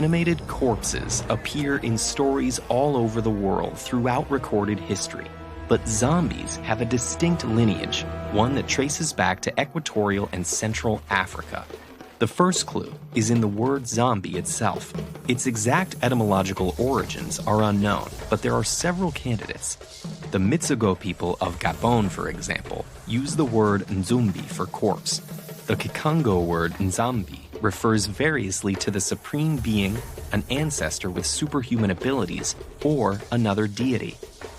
Animated corpses appear in stories all over the world throughout recorded history. But zombies have a distinct lineage, one that traces back to equatorial and central Africa. The first clue is in the word zombie itself. Its exact etymological origins are unknown, but there are several candidates. The Mitsugo people of Gabon, for example, use the word nzumbi for corpse. The Kikongo word nzambi refers variously to the supreme being, an ancestor with superhuman abilities, or another deity.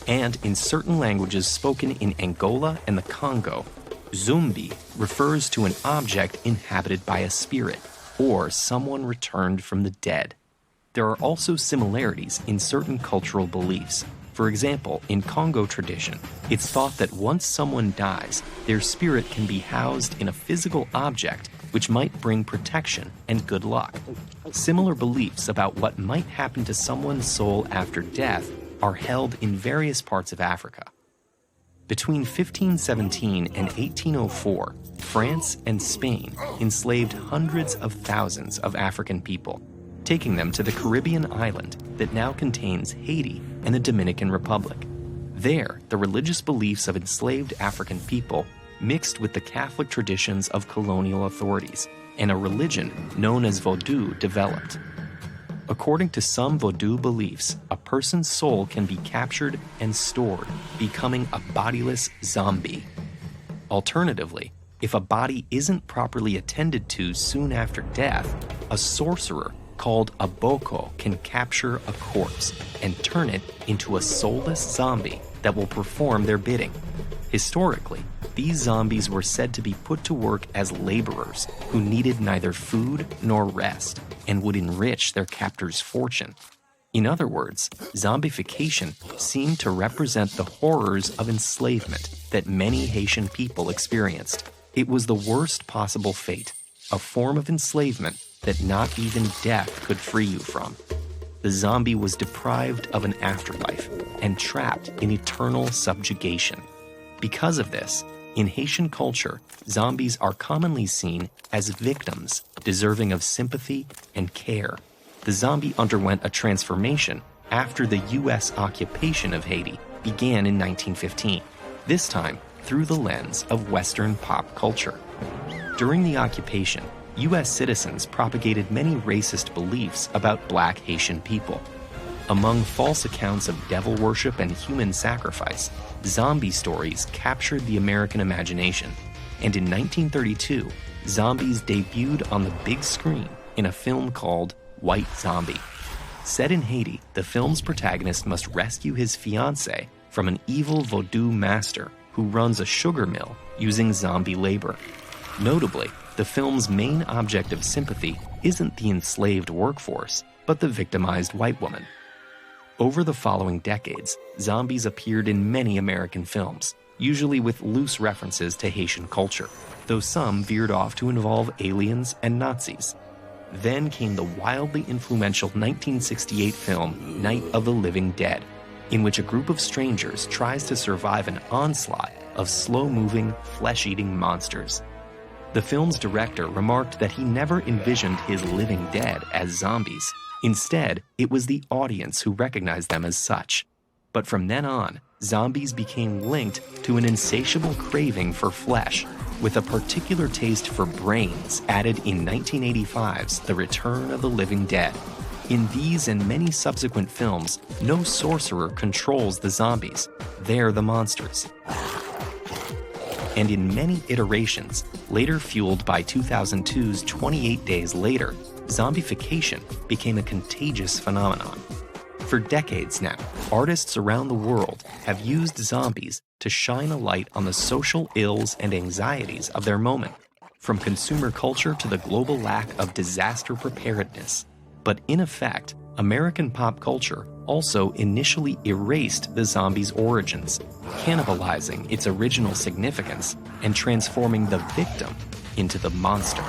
And in certain languages spoken in Angola and the Congo, zumbi refers to an object inhabited by a spirit, or someone returned from the dead. There are also similarities in certain cultural beliefs. For example, in Congo tradition, it's thought that once someone dies, their spirit can be housed in a physical object which might bring protection and good luck. Similar beliefs about what might happen to someone's soul after death are held in various parts of Africa. Between 1517 and 1804, France and Spain enslaved hundreds of thousands of African people, taking them to the Caribbean island that now contains Haiti and the Dominican Republic. There, the religious beliefs of enslaved African people mixed with the Catholic traditions of colonial authorities, and a religion known as Vodou developed. According to some Vodou beliefs, a person's soul can be captured and stored, becoming a bodiless zombie. Alternatively, if a body isn't properly attended to soon after death, a sorcerer called a boko can capture a corpse and turn it into a soulless zombie that will perform their bidding. Historically, these zombies were said to be put to work as laborers who needed neither food nor rest and would enrich their captor's fortune. In other words, zombification seemed to represent the horrors of enslavement that many Haitian people experienced. It was the worst possible fate, a form of enslavement that not even death could free you from. The zombie was deprived of an afterlife and trapped in eternal subjugation. Because of this, in Haitian culture, zombies are commonly seen as victims deserving of sympathy and care. The zombie underwent a transformation after the U.S. occupation of Haiti began in 1915, this time through the lens of Western pop culture. During the occupation, U.S. citizens propagated many racist beliefs about Black Haitian people. Among false accounts of devil worship and human sacrifice, zombie stories captured the American imagination, and in 1932, zombies debuted on the big screen in a film called White Zombie. Set in Haiti, the film's protagonist must rescue his fiancée from an evil Vodou master who runs a sugar mill using zombie labor. Notably, the film's main object of sympathy isn't the enslaved workforce, but the victimized white woman. Over the following decades, zombies appeared in many American films, usually with loose references to Haitian culture, though some veered off to involve aliens and Nazis. Then came the wildly influential 1968 film Night of the Living Dead, in which a group of strangers tries to survive an onslaught of slow-moving, flesh-eating monsters. The film's director remarked that he never envisioned his living dead as zombies. Instead, it was the audience who recognized them as such. But from then on, zombies became linked to an insatiable craving for flesh, with a particular taste for brains added in 1985's The Return of the Living Dead. In these and many subsequent films, no sorcerer controls the zombies. They're the monsters. And in many iterations, later fueled by 2002's 28 Days Later, zombification became a contagious phenomenon. For decades now, artists around the world have used zombies to shine a light on the social ills and anxieties of their moment, from consumer culture to the global lack of disaster preparedness. But in effect, American pop culture also initially erased the zombie's origins, cannibalizing its original significance and transforming the victim into the monster.